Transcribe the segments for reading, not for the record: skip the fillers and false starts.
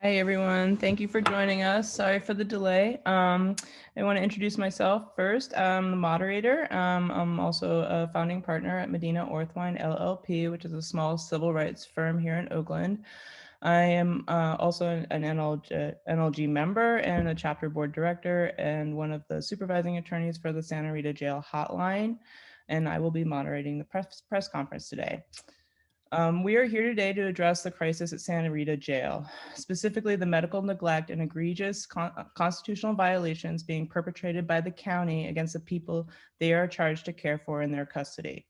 Hi, everyone. Thank you for joining us. Sorry for the delay. I want to introduce myself first. I'm the moderator. I'm also a founding partner at Medina Orthwine LLP, which is a small civil rights firm here in Oakland. I am also an NLG member and a chapter board director and one of the supervising attorneys for the Santa Rita Jail hotline. And I will be moderating the press conference today. We are here today to address the crisis at Santa Rita Jail, specifically the medical neglect and egregious constitutional violations being perpetrated by the county against the people they are charged to care for in their custody.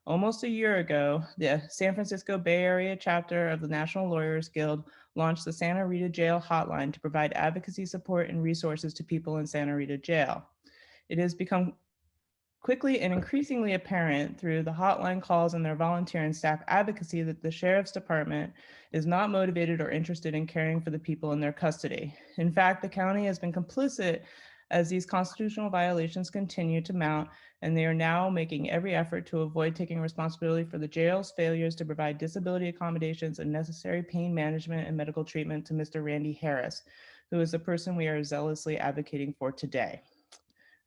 Almost a year ago, the San Francisco Bay Area chapter of the National Lawyers Guild launched the Santa Rita Jail hotline to provide advocacy support and resources to people in Santa Rita Jail. It has become quickly and increasingly apparent through the hotline calls and their volunteer and staff advocacy that the Sheriff's Department is not motivated or interested in caring for the people in their custody. In fact, the county has been complicit as these constitutional violations continue to mount, and they are now making every effort to avoid taking responsibility for the jail's failures to provide disability accommodations and necessary pain management and medical treatment to Mr. Randy Harris, who is the person we are zealously advocating for today.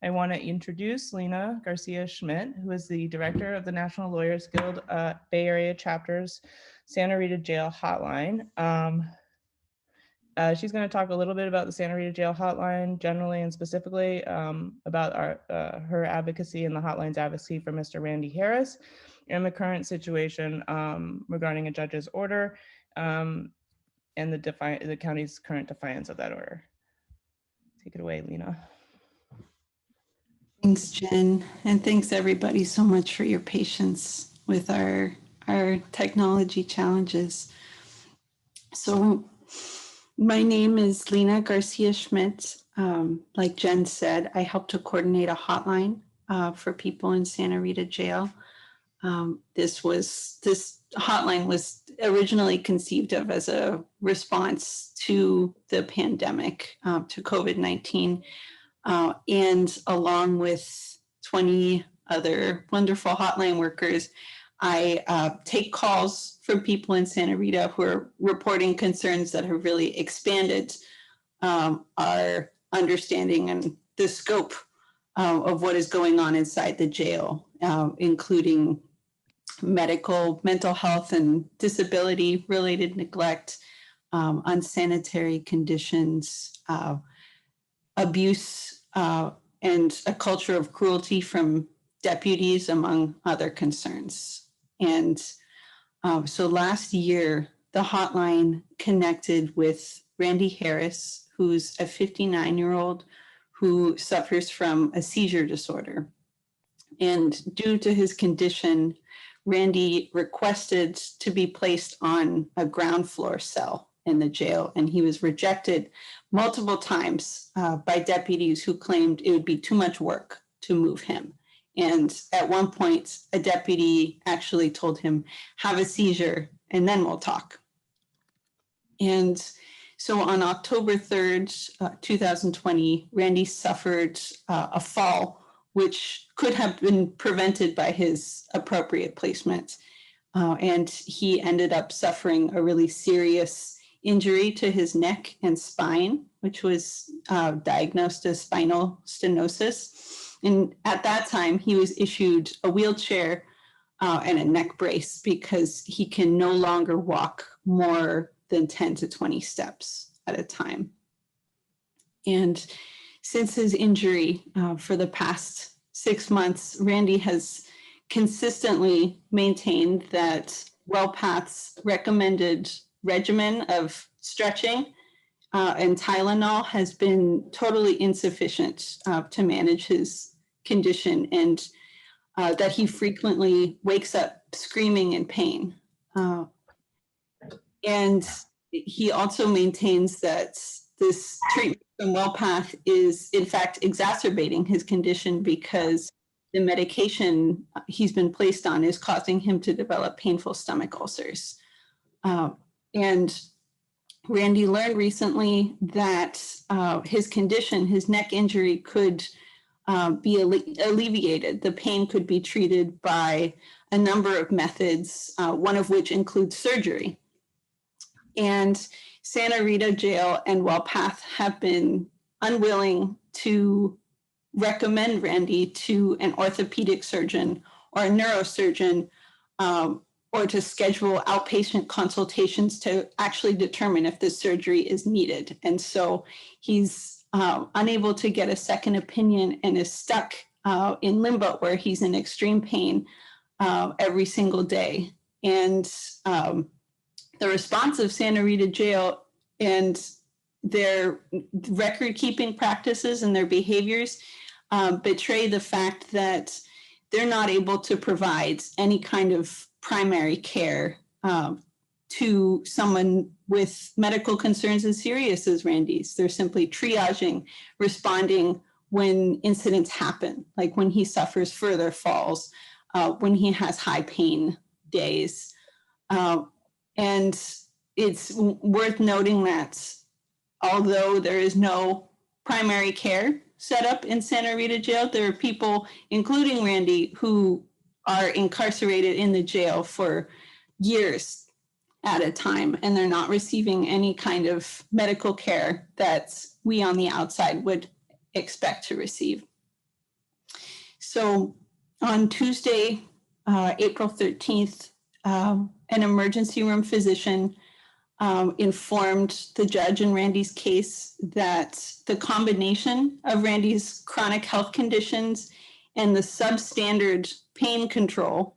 I want to introduce Lena Garcia-Schmidt, who is the director of the National Lawyers Guild Bay Area Chapter's Santa Rita Jail Hotline. She's going to talk a little bit about the Santa Rita Jail Hotline generally and specifically about her advocacy and the hotline's advocacy for Mr. Randy Harris and the current situation regarding a judge's order and the county's current defiance of that order. Take it away, Lena. Thanks, Jen, and thanks everybody so much for your patience with our technology challenges. So my name is Lena Garcia-Schmidt. Like Jen said, I help to coordinate a hotline for people in Santa Rita Jail. This hotline was originally conceived of as a response to the pandemic, to COVID-19. And along with 20 other wonderful hotline workers, I take calls from people in Santa Rita who are reporting concerns that have really expanded our understanding and the scope of what is going on inside the jail, including mental health and disability-related neglect, unsanitary conditions, abuse, and a culture of cruelty from deputies, among other concerns. And so last year, the hotline connected with Randy Harris, who's a 59-year-old who suffers from a seizure disorder. And due to his condition, Randy requested to be placed on a ground floor cell in the jail, and he was rejected multiple times by deputies who claimed it would be too much work to move him. And at one point, a deputy actually told him, have a seizure and then we'll talk. And so on October 3rd, 2020, Randy suffered a fall, which could have been prevented by his appropriate placement. And he ended up suffering a really serious injury to his neck and spine, which was diagnosed as spinal stenosis. And at that time, he was issued a wheelchair and a neck brace because he can no longer walk more than 10 to 20 steps at a time. And since his injury for the past 6 months, Randy has consistently maintained that Wellpath's recommended regimen of stretching and Tylenol has been totally insufficient to manage his condition, and that he frequently wakes up screaming in pain. And he also maintains that this treatment from Wellpath is in fact exacerbating his condition because the medication he's been placed on is causing him to develop painful stomach ulcers. And Randy learned recently that his condition, his neck injury, could be alleviated. The pain could be treated by a number of methods, one of which includes surgery. And Santa Rita Jail and Wellpath have been unwilling to recommend Randy to an orthopedic surgeon or a neurosurgeon, or to schedule outpatient consultations to actually determine if this surgery is needed. And so he's unable to get a second opinion and is stuck in limbo where he's in extreme pain every single day. And the response of Santa Rita Jail and their record-keeping practices and their behaviors betray the fact that they're not able to provide any kind of primary care to someone with medical concerns as serious as Randy's. They're simply triaging, responding when incidents happen, like when he suffers further falls, when he has high pain days. And it's worth noting that although there is no primary care set up in Santa Rita Jail, there are people, including Randy, who are incarcerated in the jail for years at a time, and they're not receiving any kind of medical care that we on the outside would expect to receive. So on Tuesday, April 13th, an emergency room physician informed the judge in Randy's case that the combination of Randy's chronic health conditions and the substandard pain control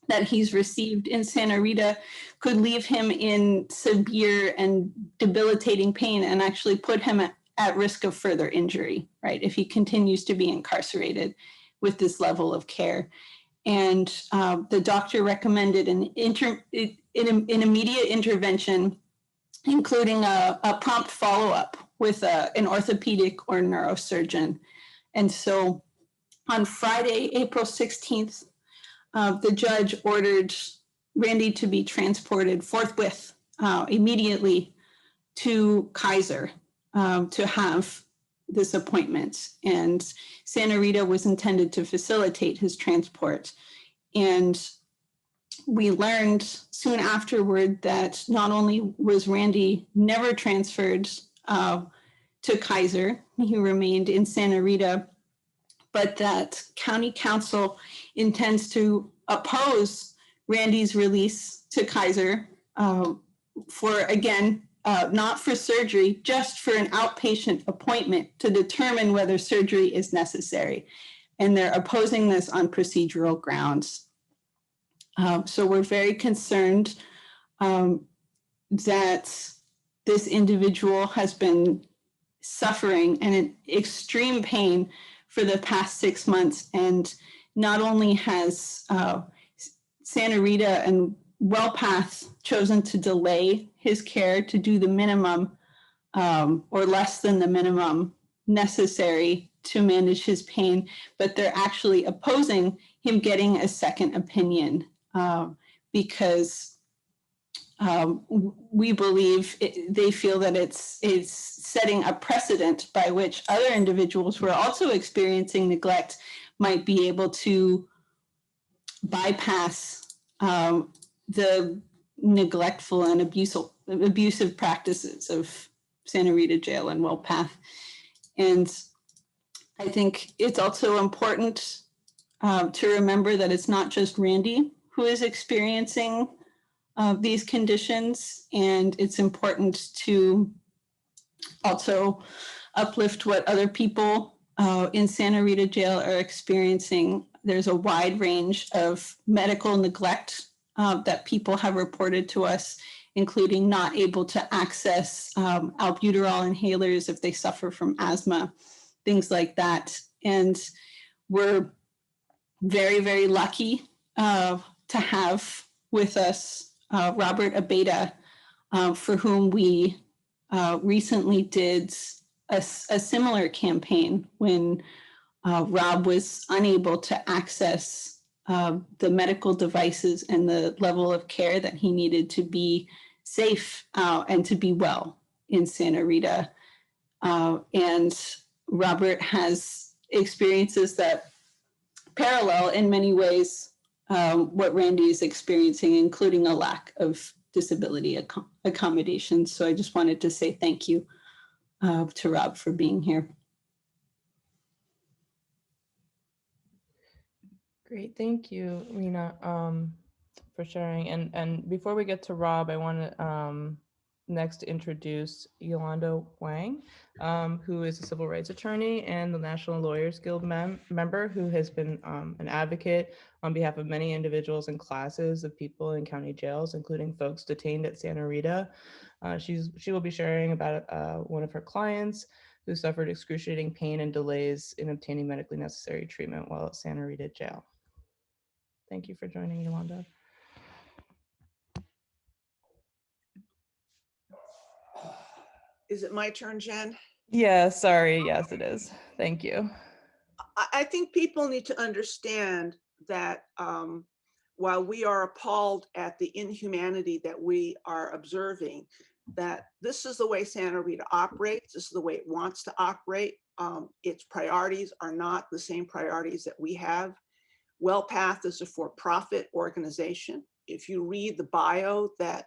that he's received in Santa Rita could leave him in severe and debilitating pain and actually put him at risk of further injury, right, if he continues to be incarcerated with this level of care. And the doctor recommended an immediate intervention, including a prompt follow-up with an orthopedic or neurosurgeon. And so on Friday, April 16th, the judge ordered Randy to be transported forthwith, immediately to Kaiser to have this appointment. And Santa Rita was intended to facilitate his transport. And we learned soon afterward that not only was Randy never transferred to Kaiser, he remained in Santa Rita, but that county council intends to oppose Randy's release to Kaiser for, again, not for surgery, just for an outpatient appointment to determine whether surgery is necessary. And they're opposing this on procedural grounds. So we're very concerned that this individual has been suffering and in extreme pain for the past 6 months. And not only has Santa Rita and Wellpath chosen to delay his care to do the minimum or less than the minimum necessary to manage his pain, but they're actually opposing him getting a second opinion because we believe they feel that it's setting a precedent by which other individuals who are also experiencing neglect might be able to bypass the neglectful and abusive practices of Santa Rita Jail and Wellpath. And I think it's also important to remember that it's not just Randy who is experiencing these conditions, and it's important to also uplift what other people in Santa Rita Jail are experiencing. There's a wide range of medical neglect that people have reported to us, including not able to access albuterol inhalers if they suffer from asthma, things like that. And we're very, very lucky to have with us Robert Abeyta, for whom we recently did a similar campaign when Rob was unable to access the medical devices and the level of care that he needed to be safe and to be well in Santa Rita. And Robert has experiences that parallel in many ways what Randy is experiencing, including a lack of disability accommodations. So I just wanted to say thank you to Rob for being here. Great, thank you, Lena, for sharing. And before we get to Rob, I want to next introduce Yolanda Wang, who is a civil rights attorney and the National Lawyers Guild member who has been an advocate on behalf of many individuals and classes of people in county jails, including folks detained at Santa Rita. She will be sharing about one of her clients who suffered excruciating pain and delays in obtaining medically necessary treatment while at Santa Rita Jail. Thank you for joining, Yolanda. Is it my turn, Jen? Yeah, sorry. Yes, it is. Thank you. I think people need to understand that while we are appalled at the inhumanity that we are observing, that this is the way Santa Rita operates. This is the way it wants to operate. Its priorities are not the same priorities that we have. Wellpath is a for-profit organization. If you read the bio that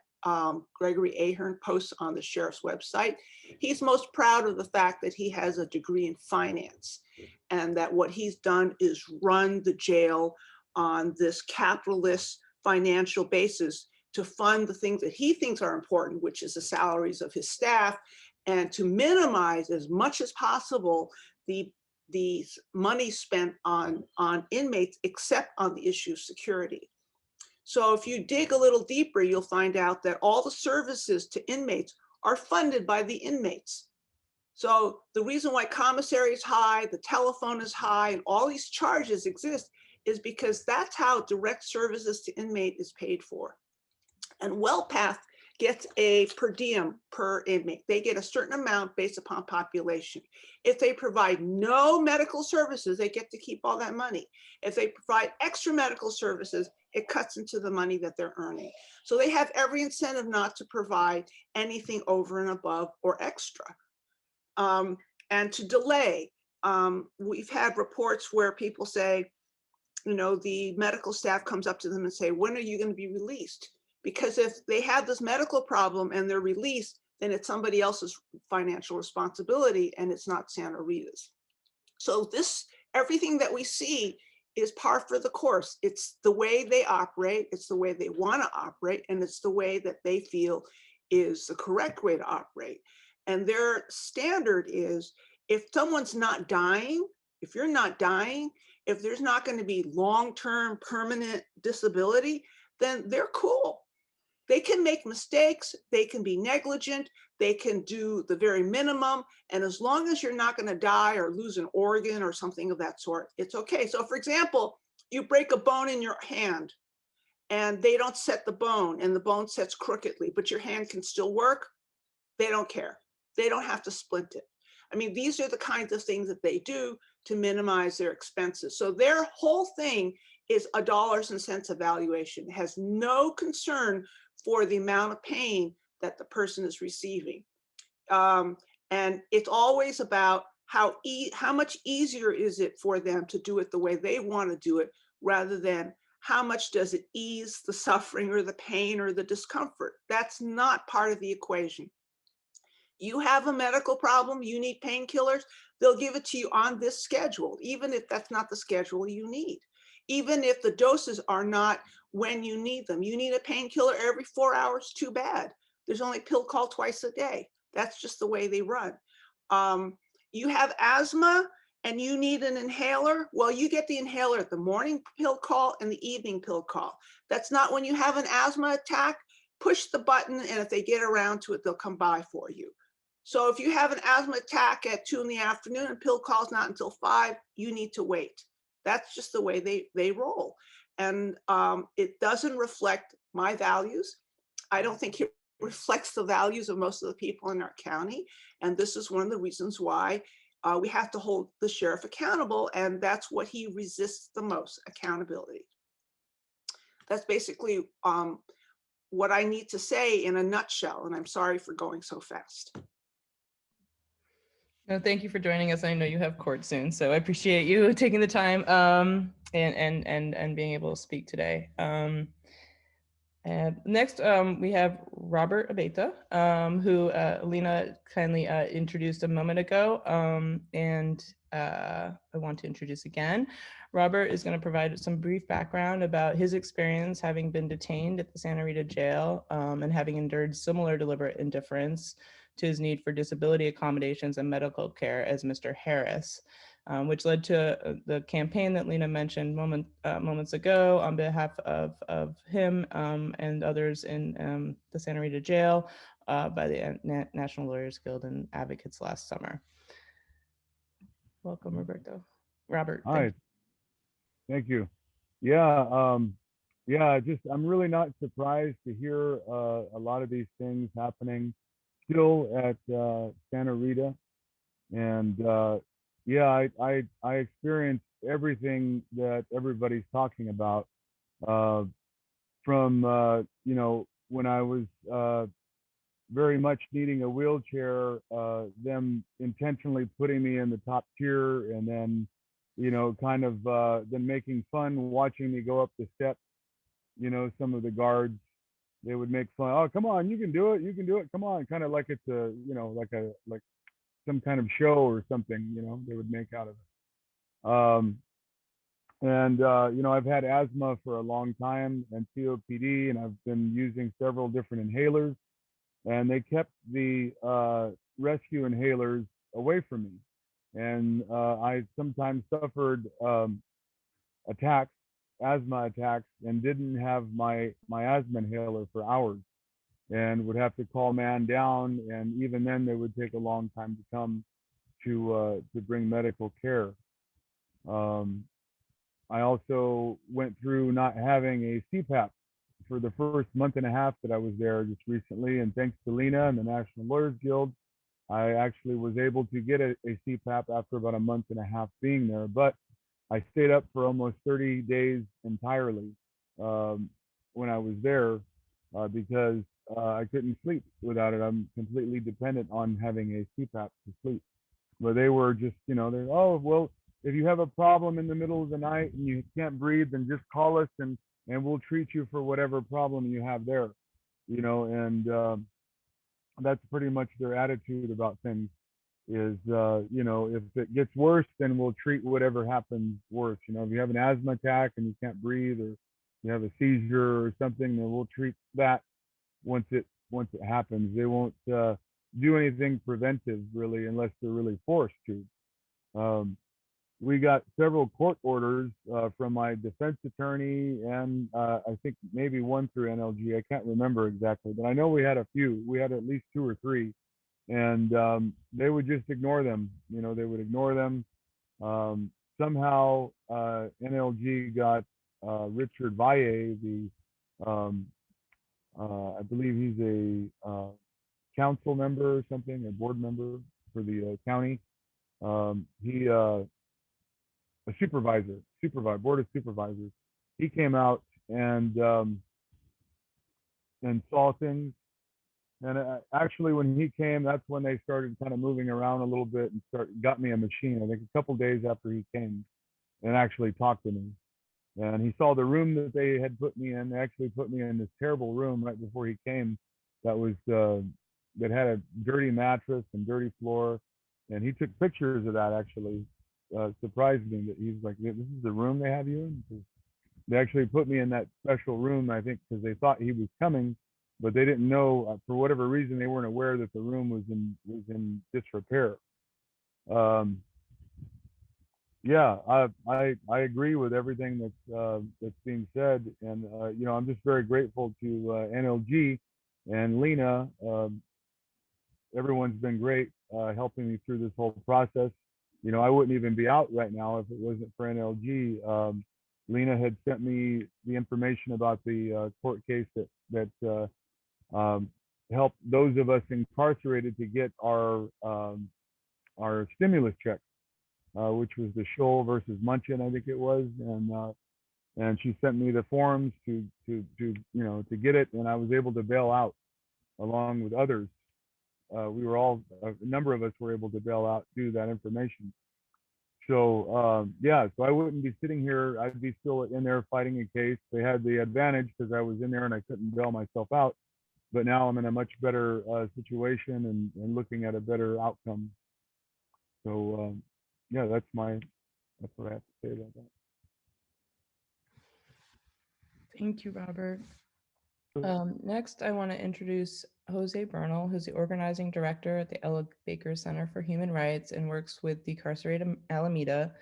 Gregory Ahern posts on the sheriff's website, he's most proud of the fact that he has a degree in finance and that what he's done is run the jail on this capitalist financial basis to fund the things that he thinks are important, which is the salaries of his staff, and to minimize as much as possible the money spent on inmates, except on the issue of security. So if you dig a little deeper, you'll find out that all the services to inmates are funded by the inmates. So the reason why commissary is high, the telephone is high, and all these charges exist is because that's how direct services to inmate is paid for. And Wellpath gets a per diem per inmate. They get a certain amount based upon population. If they provide no medical services, they get to keep all that money. If they provide extra medical services, it cuts into the money that they're earning. So they have every incentive not to provide anything over and above or extra. And to delay. We've had reports where people say, you know, the medical staff comes up to them and say, when are you going to be released? Because if they have this medical problem and they're released, then it's somebody else's financial responsibility and it's not Santa Rita's. So everything that we see is par for the course. It's the way they operate, it's the way they want to operate, and it's the way that they feel is the correct way to operate. And their standard is, if someone's not dying, if you're not dying, if there's not going to be long-term permanent disability, then they're cool. They can make mistakes, they can be negligent, they can do the very minimum, and as long as you're not going to die or lose an organ or something of that sort, it's okay. So for example, you break a bone in your hand and they don't set the bone and the bone sets crookedly, but your hand can still work, they don't care. They don't have to splint it. I mean, these are the kinds of things that they do to minimize their expenses. So their whole thing is a dollars and cents evaluation. It has no concern for the amount of pain that the person is receiving. And it's always about how much easier is it for them to do it the way they want to do it, rather than how much does it ease the suffering or the pain or the discomfort. That's not part of the equation. You have a medical problem, you need painkillers, they'll give it to you on this schedule, even if that's not the schedule you need. Even if the doses are not when you need them. You need a painkiller every 4 hours, too bad. There's only pill call twice a day. That's just the way they run. You have asthma and you need an inhaler. Well, you get the inhaler at the morning pill call and the evening pill call. That's not when you have an asthma attack. Push the button, and if they get around to it, they'll come by for you. So if you have an asthma attack at 2 in the afternoon and pill call's not until 5, you need to wait. That's just the way they roll. And it doesn't reflect my values. I don't think it reflects the values of most of the people in our county. And this is one of the reasons why we have to hold the sheriff accountable. And that's what he resists the most, accountability. That's basically what I need to say in a nutshell. And I'm sorry for going so fast. No, thank you for joining us. I know you have court soon, so I appreciate you taking the time and being able to speak today. And next, we have Robert Abeyta, who Alina kindly introduced a moment ago, and I want to introduce again. Robert is going to provide some brief background about his experience having been detained at the Santa Rita Jail and having endured similar deliberate indifference to his need for disability accommodations and medical care as Mr. Harris. Which led to the campaign that Lena mentioned moments ago on behalf of him and others in the Santa Rita Jail by the National Lawyers Guild and Advocates last summer. Welcome, Robert. Hi, thank you. Yeah, I'm really not surprised to hear a lot of these things happening still at Santa Rita. And yeah, I experienced everything that everybody's talking about from you know, when I was very much needing a wheelchair, them intentionally putting me in the top tier, and then, you know, kind of then making fun watching me go up the steps. You know, some of the guards, they would make fun. Oh, come on, you can do it. You can do it. Come on, kind of like it's a, you know, like some kind of show or something. You know, they would make out of it. And you know, I've had asthma for a long time and COPD, and I've been using several different inhalers, and they kept the rescue inhalers away from me. And I sometimes suffered attacks, asthma attacks, and didn't have my asthma inhaler for hours, and would have to call man down, and even then they would take a long time to come to bring medical care. I also went through not having a CPAP for the first month and a half that I was there just recently, and thanks to Lena and the National Lawyers Guild, I actually was able to get a CPAP after about a month and a half being there. But I stayed up for almost 30 days entirely when I was there because I couldn't sleep without it. I'm completely dependent on having a CPAP to sleep. But they were just, you know, they're, oh, well, if you have a problem in the middle of the night and you can't breathe, then just call us and we'll treat you for whatever problem you have there, you know. And that's pretty much their attitude about things is, you know, if it gets worse, then we'll treat whatever happens worse. You know, if you have an asthma attack and you can't breathe, or you have a seizure or something, then we'll treat that once it happens. They won't do anything preventive really unless they're really forced to. We got several court orders from my defense attorney, and I think maybe one through NLG. I can't remember exactly, but I know we had a few. We had at least 2 or 3, and they would just ignore them. You know, they would ignore them. Somehow NLG got Richard Valle, the I believe he's a council member or something, a board member for the county. He a board of supervisors. He came out and saw things. And actually, when he came, that's when they started kind of moving around a little bit and got me a machine. I think a couple days after he came and actually talked to me. And he saw the room that they had put me in. They actually put me in this terrible room right before he came. That was that had a dirty mattress and dirty floor. And he took pictures of that actually. Surprised me that he's like, this is the room they have you in? They actually put me in that special room, I think, because they thought he was coming, but they didn't know, for whatever reason, they weren't aware that the room was in disrepair. Yeah, I agree with everything that's being said, and you know, I'm just very grateful to NLG and Lena. Everyone's been great helping me through this whole process. You know, I wouldn't even be out right now if it wasn't for NLG. Lena had sent me the information about the court case that helped those of us incarcerated to get our stimulus check, which was the Scholl versus Munchin, I think it was, and she sent me the forms to you know, to get it, and I was able to bail out along with others. We were all, a number of us were able to bail out due to that information. yeah, so I wouldn't be sitting here. I'd be still in there fighting a case. They had the advantage because I was in there and I couldn't bail myself out. But now I'm in a much better situation and looking at a better outcome. So yeah, that's what I have to say about that. Thank you, Robert. Sure. Next, I want to introduce Jose Bernal, who's the organizing director at the Ella Baker Center for Human Rights and works with Decarcerated Alameda.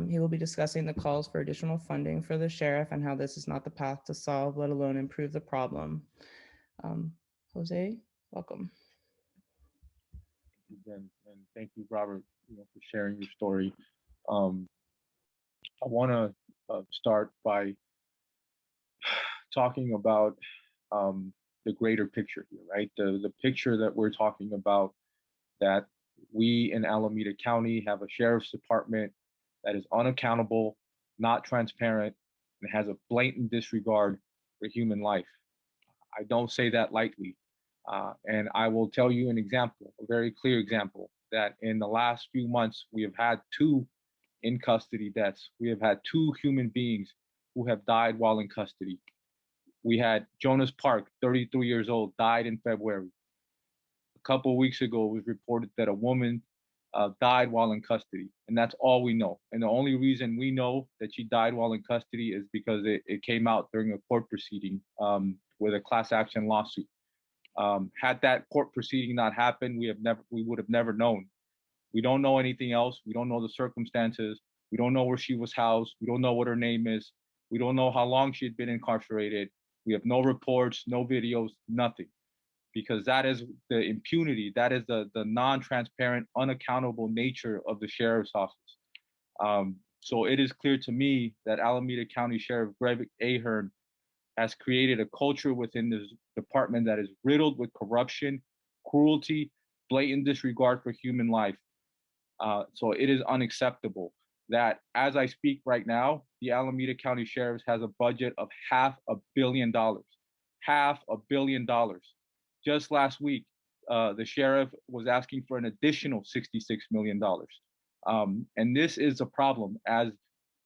He will be discussing the calls for additional funding for the sheriff and how this is not the path to solve, let alone improve the problem. Jose, welcome. And thank you, Robert, for sharing your story. I want to start by talking about the greater picture here, right? The picture that we're talking about, that we in Alameda County have a sheriff's department that is unaccountable, not transparent, and has a blatant disregard for human life. I don't say that lightly. And I will tell you an example, a very clear example, that in the last few months, we have had 2 in custody deaths. We have had 2 human beings who have died while in custody. We had Jonas Park, 33 years old, died in February. A couple of weeks ago, it was reported that a woman died while in custody, and that's all we know. And the only reason we know that she died while in custody is because it came out during a court proceeding with a class action lawsuit. Had that court proceeding not happened, we would have never known. We don't know anything else. We don't know the circumstances. We don't know where she was housed. We don't know what her name is. We don't know how long she had been incarcerated. We have no reports, no videos, nothing. Because that is the impunity, that is the non-transparent, unaccountable nature of the sheriff's office. So it is clear to me that Alameda County Sheriff Greg Ahern has created a culture within this department that is riddled with corruption, cruelty, blatant disregard for human life. So it is unacceptable that as I speak right now, the Alameda County Sheriff has a budget of $500 million. $500 million. Just last week, the sheriff was asking for an additional $66 million. And this is a problem. As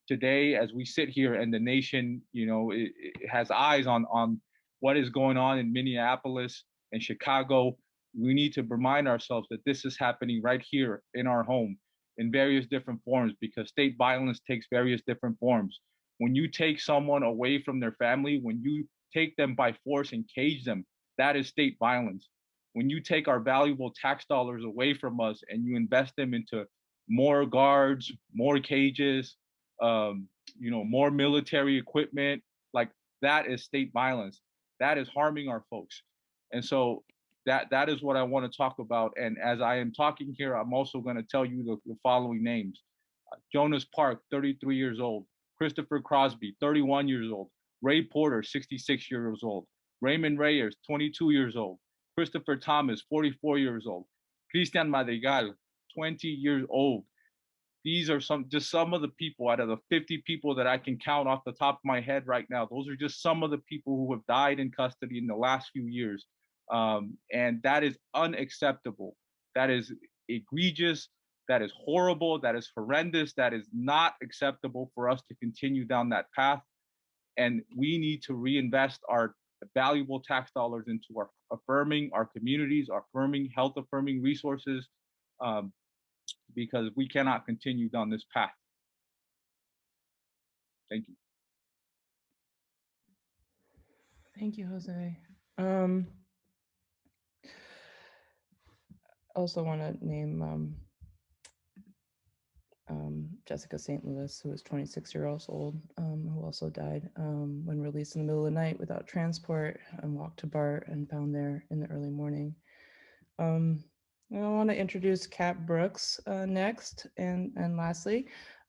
today, as we sit here and the nation, it has eyes on what is going on in Minneapolis and Chicago, we need to remind ourselves that this is happening right here in our home in various different forms, because state violence takes various different forms. When you take someone away from their family, when you take them by force and cage them, that is state violence. When you take our valuable tax dollars away from us and you invest them into more guards, more cages, more military equipment, like that is state violence. That is harming our folks. And so that is what I want to talk about. And as I am talking here, I'm also going to tell you the following names. Jonas Park, 33 years old. Christopher Crosby, 31 years old. Ray Porter, 66 years old. Raymond Reyes, 22 years old. Christopher Thomas, 44 years old. Christian Madrigal, 20 years old. These are just some of the people out of the 50 people that I can count off the top of my head right now. Those are just some of the people who have died in custody in the last few years. And that is unacceptable. That is egregious. That is horrible. That is horrendous. That is not acceptable for us to continue down that path. And we need to reinvest our valuable tax dollars into affirming our communities, affirming health affirming resources, because we cannot continue down this path. Thank you. Thank you, Jose. Also want to name Jessica St. Louis, who was 26 years old, who also died when released in the middle of the night without transport, and walked to BART and found there in the early morning. I want to introduce Kat Brooks next, and lastly.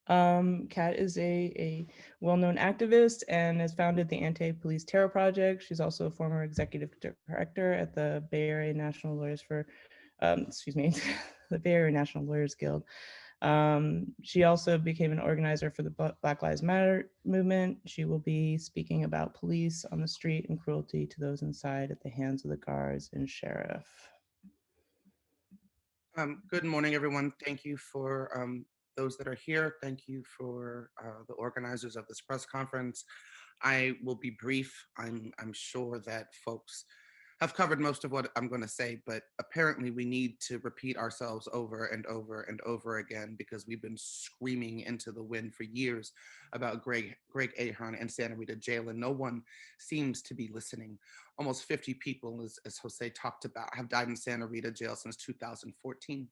Kat is a well-known activist and has founded the Anti-Police Terror Project. She's also a former executive director at the Bay Area National Lawyers the Bay Area National Lawyers Guild. She also became an organizer for the Black Lives Matter movement. She will be speaking about police on the street and cruelty to those inside at the hands of the guards and sheriff. Good morning, everyone. Thank you for those that are here. Thank you for the organizers of this press conference. I will be brief. I'm sure that folks have covered most of what I'm going to say, but apparently we need to repeat ourselves over and over and over again because we've been screaming into the wind for years about Greg Ahern and Santa Rita Jail, and no one seems to be listening. Almost 50 people, as Jose talked about, have died in Santa Rita Jail since 2014.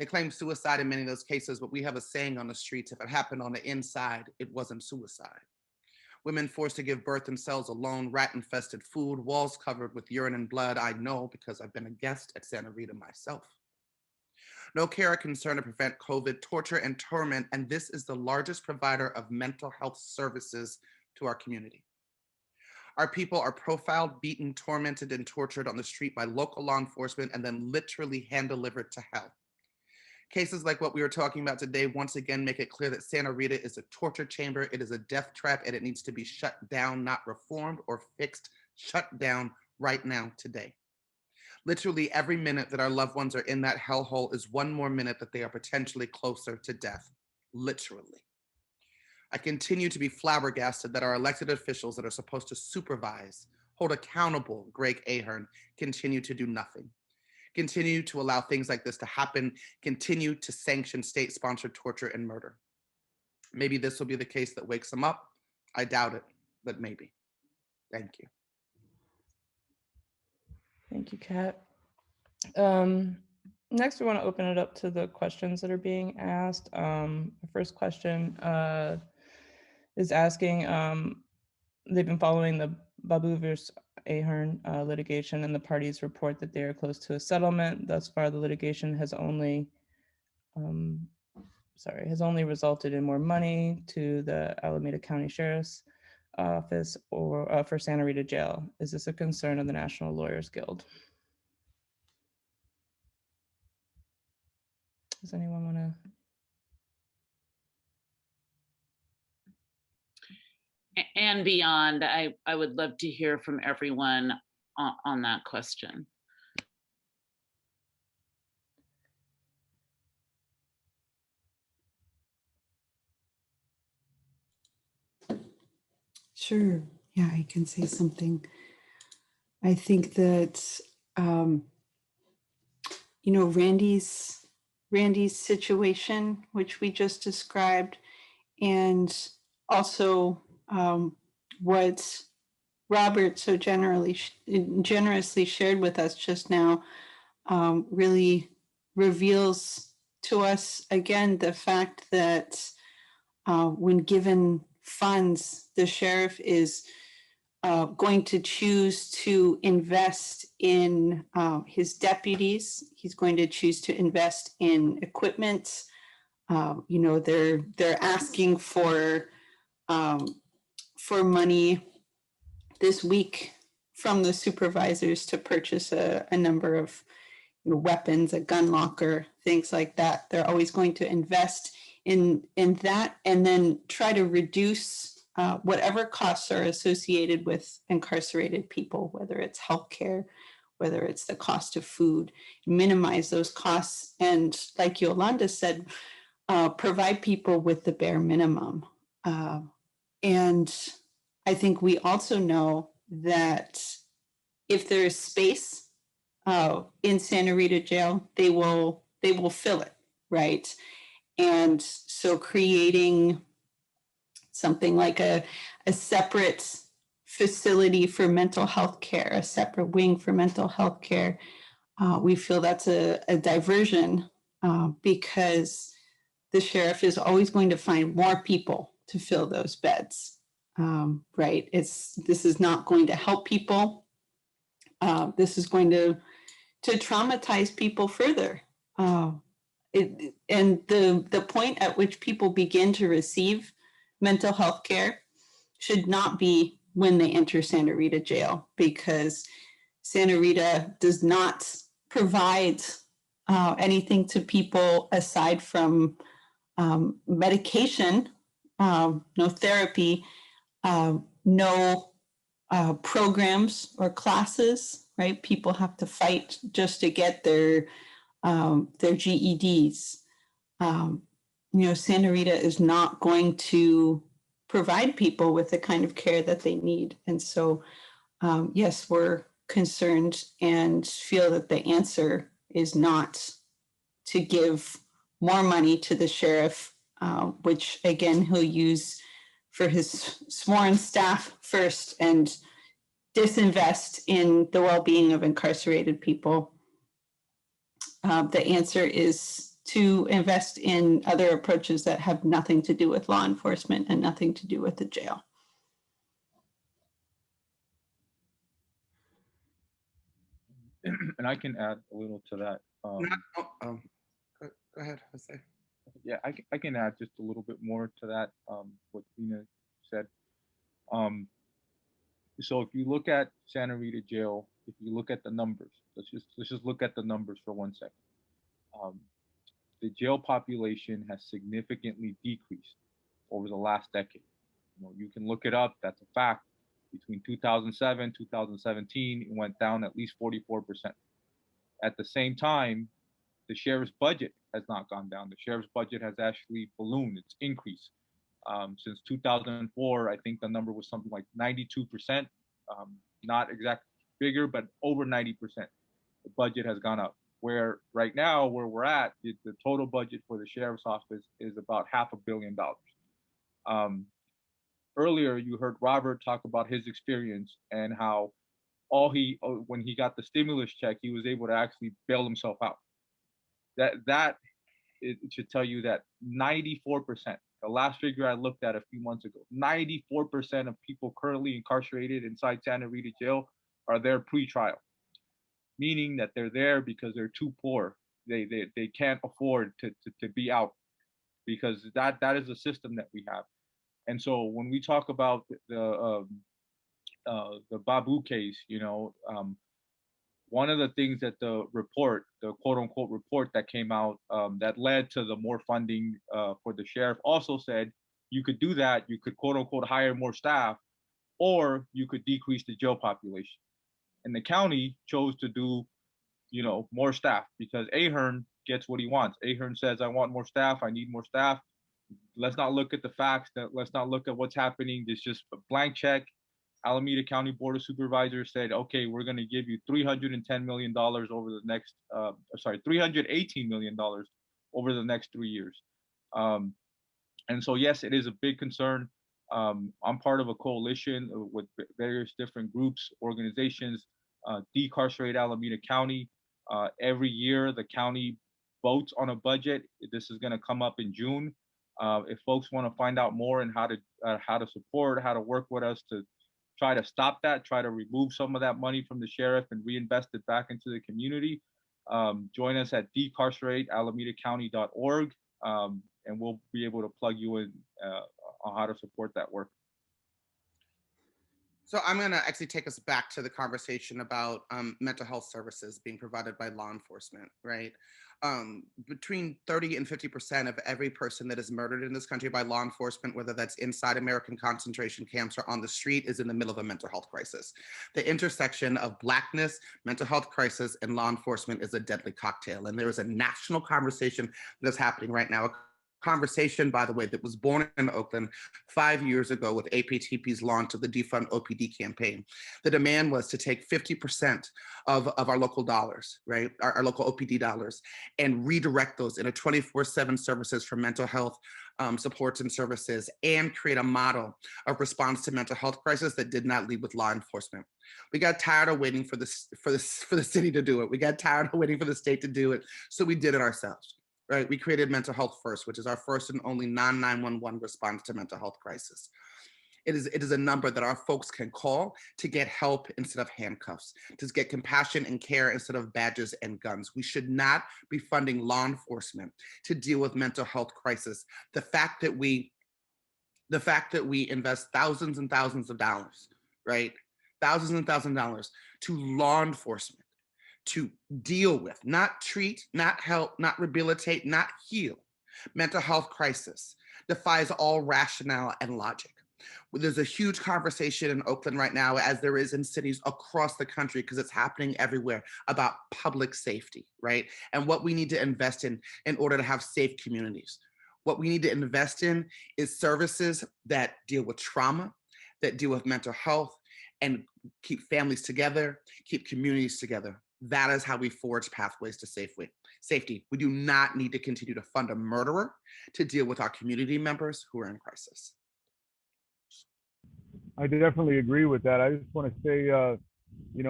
They claim suicide in many of those cases, but we have a saying on the streets, if it happened on the inside, it wasn't suicide. Women forced to give birth in cells alone, rat-infested food, walls covered with urine and blood. I know because I've been a guest at Santa Rita myself. No care or concern to prevent COVID, torture, and torment, and this is the largest provider of mental health services to our community. Our people are profiled, beaten, tormented, and tortured on the street by local law enforcement and then literally hand-delivered to hell. Cases like what we were talking about today once again make it clear that Santa Rita is a torture chamber, it is a death trap, and it needs to be shut down, not reformed or fixed, shut down right now, today. Literally every minute that our loved ones are in that hellhole is one more minute that they are potentially closer to death, literally. I continue to be flabbergasted that our elected officials that are supposed to supervise, hold accountable Greg Ahern, continue to do nothing. Continue to allow things like this to happen, continue to sanction state-sponsored torture and murder. Maybe this will be the case that wakes them up. I doubt it, but maybe. Thank you. Thank you, Kat. Next, we want to open it up to the questions that are being asked. The first question is asking, they've been following the Babu versus Ahern litigation, and the parties report that they are close to a settlement. Thus far, the litigation has only resulted in more money to the Alameda County Sheriff's Office or for Santa Rita Jail. Is this a concern of the National Lawyers Guild? Does anyone want to? And beyond, I would love to hear from everyone on that question. Sure. Yeah, I can say something. I think that, Randy's situation, which we just described, and also what Robert so generously shared with us just now, really reveals to us again the fact that when given funds, the sheriff is going to choose to invest in his deputies. He's going to choose to invest in equipment. They're asking for money this week from the supervisors to purchase a number of weapons, a gun locker, things like that. They're always going to invest in that and then try to reduce whatever costs are associated with incarcerated people, whether it's healthcare, whether it's the cost of food, minimize those costs. And like Yolanda said, provide people with the bare minimum. And I think we also know that if there is space in Santa Rita Jail, they will fill it, right? And so creating something like a separate facility for mental health care, a separate wing for mental health care, we feel that's a diversion because the sheriff is always going to find more people to fill those beds, right? This is not going to help people. This is going to traumatize people further. And the point at which people begin to receive mental health care should not be when they enter Santa Rita Jail, because Santa Rita does not provide anything to people aside from medication, no therapy, no programs or classes, right? People have to fight just to get their GEDs. Santa Rita is not going to provide people with the kind of care that they need. And so, yes, we're concerned and feel that the answer is not to give more money to the sheriff, which again, he'll use for his sworn staff first and disinvest in the well-being of incarcerated people. The answer is to invest in other approaches that have nothing to do with law enforcement and nothing to do with the jail. And I can add a little to that. Go ahead, Jose. Yeah, I can add just a little bit more to that, what Lena said. So if you look at Santa Rita Jail, if you look at the numbers, let's just look at the numbers for 1 second. The jail population has significantly decreased over the last decade. You can look it up. That's a fact. Between 2007, 2017, it went down at least 44%. At the same time, the sheriff's budget has not gone down. The sheriff's budget has actually ballooned. It's increased. Since 2004, I think the number was something like 92%, not exact figure, but over 90%. The budget has gone up. Where right now, where we're at, the total budget for the sheriff's office is about $500 million. Earlier, you heard Robert talk about his experience and how when he got the stimulus check, he was able to actually bail himself out. That it should tell you that 94%, the last figure I looked at a few months ago, 94% of people currently incarcerated inside Santa Rita Jail are there pre-trial, meaning that they're there because they're too poor. They can't afford to be out, because that is the system that we have. And so when we talk about the Babu case, one of the things that the report, the quote unquote report that came out that led to the more funding for the sheriff, also said you could do that. You could quote unquote hire more staff, or you could decrease the jail population. And the county chose to do, more staff, because Ahern gets what he wants. Ahern says, I want more staff. I need more staff. Let's not look at the facts. Let's not look at what's happening. It's just a blank check. Alameda County Board of Supervisors said, okay, we're going to give you $310 million over the next, $318 million over the next 3 years. And so, yes, it is a big concern. I'm part of a coalition with various different groups, organizations, Decarcerate Alameda County. Every year, the county votes on a budget. This is going to come up in June. If folks want to find out more and how to support, how to work with us to try to stop that, try to remove some of that money from the sheriff and reinvest it back into the community, join us at decarceratelamedacounty.org, and we'll be able to plug you in on how to support that work. So I'm going to actually take us back to the conversation about mental health services being provided by law enforcement, right? Between 30 and 50% of every person that is murdered in this country by law enforcement, whether that's inside American concentration camps or on the street, is in the middle of a mental health crisis. The intersection of Blackness, mental health crisis, and law enforcement is a deadly cocktail. And there is a national conversation that is happening right now, conversation, by the way, that was born in Oakland 5 years ago with APTP's launch of the Defund OPD campaign. The demand was to take 50% of our local dollars, right, our local OPD dollars, and redirect those into 24/7 services for mental health supports and services, and create a model of response to mental health crisis that did not lead with law enforcement. We got tired of waiting for the city to do it. We got tired of waiting for the state to do it, so we did it ourselves. Right, we created Mental Health First, which is our first and only non-911 response to mental health crisis. It is a number that our folks can call to get help instead of handcuffs, to get compassion and care instead of badges and guns. We should not be funding law enforcement to deal with mental health crisis. The fact that we invest thousands and thousands of dollars, right, thousands and thousands of dollars to law enforcement to deal with, not treat, not help, not rehabilitate, not heal mental health crisis defies all rationale and logic. There's a huge conversation in Oakland right now, as there is in cities across the country, because it's happening everywhere, about public safety, right? And what we need to invest in order to have safe communities. What we need to invest in is services that deal with trauma, that deal with mental health, and keep families together, keep communities together. That is how we forge pathways to safety. We do not need to continue to fund a murderer to deal with our community members who are in crisis. I definitely agree with that. I just want to say,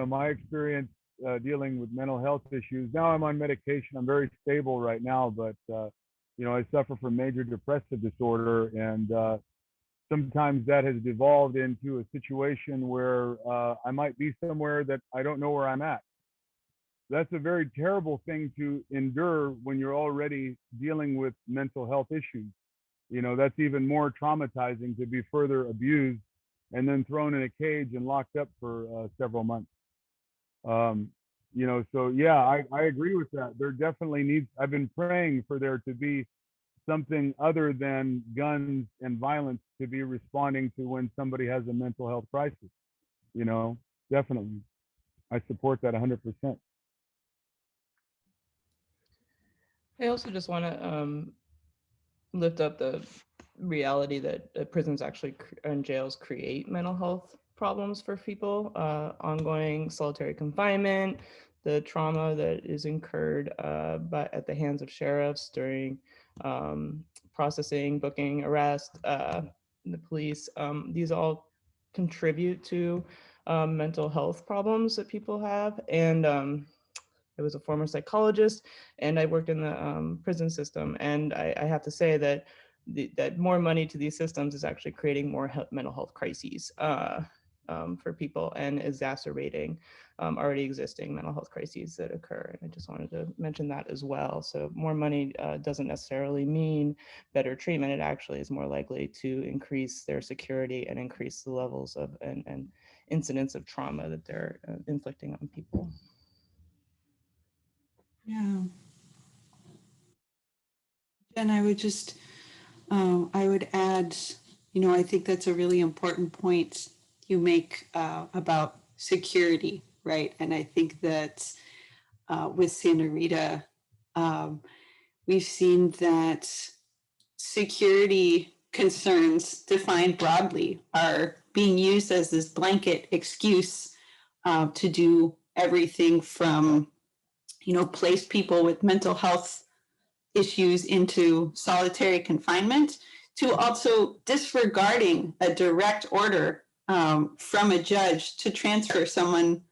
my experience dealing with mental health issues. Now I'm on medication. I'm very stable right now, but I suffer from major depressive disorder, and sometimes that has devolved into a situation where I might be somewhere that I don't know where I'm at. That's a very terrible thing to endure when you're already dealing with mental health issues. That's even more traumatizing, to be further abused and then thrown in a cage and locked up for several months. So yeah, I agree with that. There definitely needs, I've been praying for there to be something other than guns and violence to be responding to when somebody has a mental health crisis. Definitely. I support that 100%. I also just want to lift up the reality that prisons actually and jails create mental health problems for people, ongoing solitary confinement, the trauma that is incurred at the hands of sheriffs during processing, booking, arrest, the police. These all contribute to mental health problems that people have. And I was a former psychologist, and I worked in the prison system. And I have to say that that more money to these systems is actually creating more mental health crises for people and exacerbating already existing mental health crises that occur. And I just wanted to mention that as well. So more money doesn't necessarily mean better treatment. It actually is more likely to increase their security and increase the levels of and incidents of trauma that they're inflicting on people. Yeah. And I would just, I would add, I think that's a really important point you make about security, right? And I think that with Santa Rita, we've seen that security concerns defined broadly are being used as this blanket excuse to do everything from, place people with mental health issues into solitary confinement, to also disregarding a direct order from a judge to transfer someone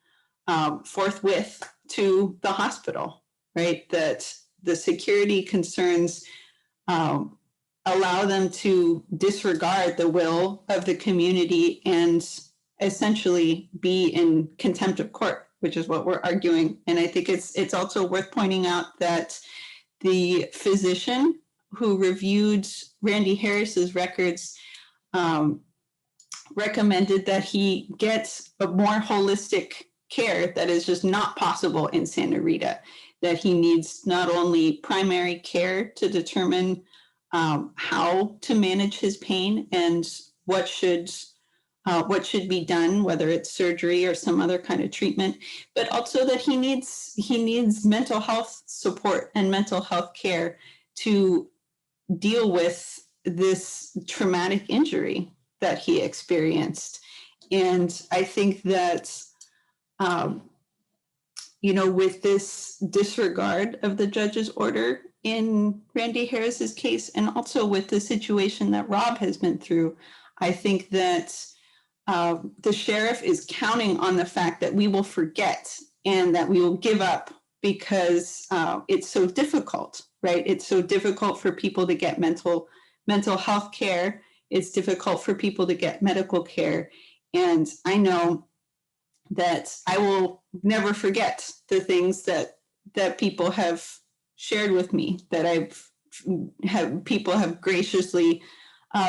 forthwith to the hospital, right? That the security concerns allow them to disregard the will of the community and essentially be in contempt of court, which is what we're arguing. And I think it's also worth pointing out that the physician who reviewed Randy Harris's records recommended that he get a more holistic care that is just not possible in Santa Rita, that he needs not only primary care to determine how to manage his pain and what should be done, whether it's surgery or some other kind of treatment, but also that he needs mental health support and mental health care to deal with this traumatic injury that he experienced. And I think that, with this disregard of the judge's order in Randy Harris's case, and also with the situation that Rob has been through, I think that the sheriff is counting on the fact that we will forget and that we will give up because it's so difficult, right? It's so difficult for people to get mental health care. It's difficult for people to get medical care. And I know that I will never forget the things that people have shared with me, that people have graciously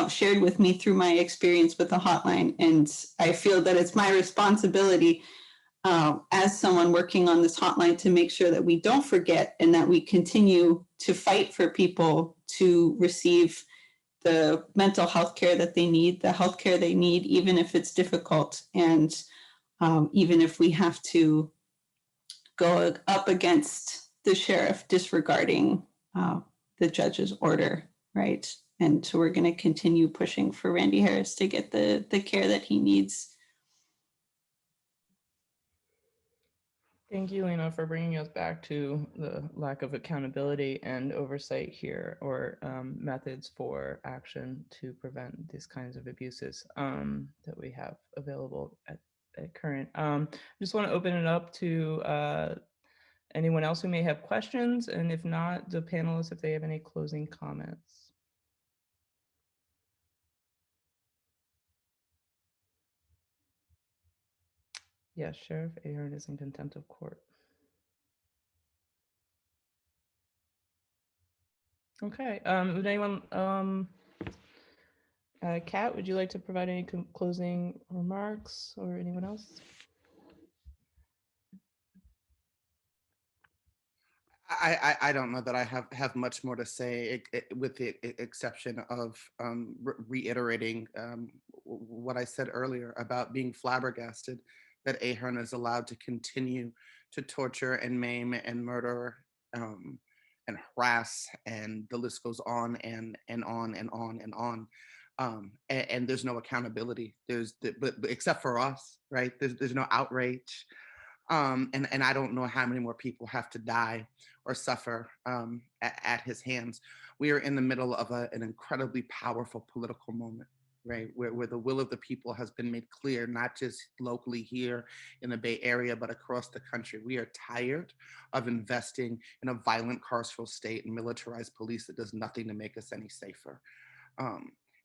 shared with me through my experience with the hotline. And I feel that it's my responsibility as someone working on this hotline to make sure that we don't forget and that we continue to fight for people to receive the mental health care that they need, the health care they need, even if it's difficult. And even if we have to go up against the sheriff disregarding the judge's order. right? And so we're going to continue pushing for Randy Harris to get the care that he needs. Thank you, Lena, for bringing us back to the lack of accountability and oversight here, or methods for action to prevent these kinds of abuses that we have available at current. Just want to open it up to anyone else who may have questions, and if not, the panelists, if they have any closing comments. Yes, Sheriff Ahern is in contempt of court. Okay, would anyone, Kat, would you like to provide any closing remarks, or anyone else? I don't know that I have much more to say, with the exception of reiterating what I said earlier about being flabbergasted that Ahern is allowed to continue to torture and maim and murder and harass, and the list goes on and on and on and on. And there's no accountability. But except for us, right? There's no outrage. And I don't know how many more people have to die or suffer at his hands. We are in the middle of an incredibly powerful political moment, right? Where the will of the people has been made clear, not just locally here in the Bay Area, but across the country. We are tired of investing in a violent carceral state and militarized police that does nothing to make us any safer.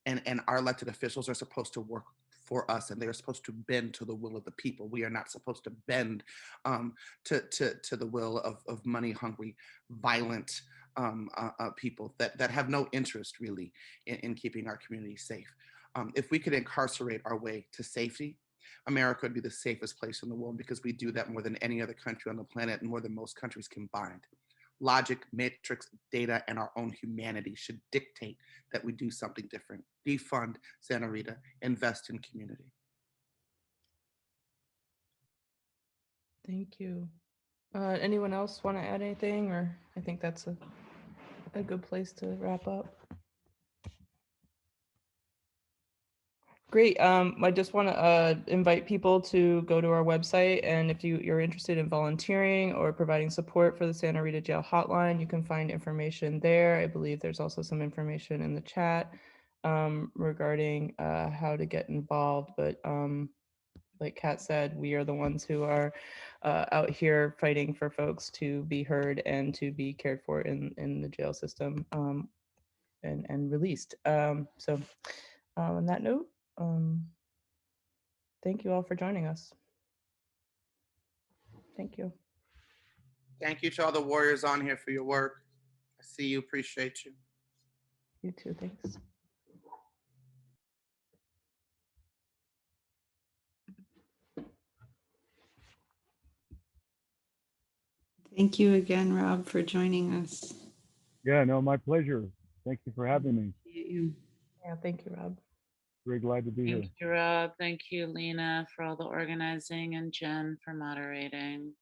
And our elected officials are supposed to work for us, and they're supposed to bend to the will of the people. We are not supposed to bend to the will of money-hungry, violent people that have no interest really in keeping our community safe. If we could incarcerate our way to safety, America would be the safest place in the world, because we do that more than any other country on the planet and more than most countries combined. Logic, matrix, data, and our own humanity should dictate that we do something different. Defund Santa Rita, invest in community. Thank you. Anyone else want to add anything, or I think that's a good place to wrap up. Great. I just want to invite people to go to our website, and if you're interested in volunteering or providing support for the Santa Rita Jail hotline, you can find information there. I believe there's also some information in the chat regarding how to get involved. But like Kat said, we are the ones who are out here fighting for folks to be heard and to be cared for in the jail system and released. So on that note, thank you all for joining us. Thank you. Thank you to all the warriors on here for your work. I see you, appreciate you. You too, thanks. Thank you again, Rob, for joining us. Yeah, no, my pleasure. Thank you for having me. Yeah, thank you, Rob. Very glad to be here. Thank you, Rob. Thank you, Lena, for all the organizing, and Jen for moderating.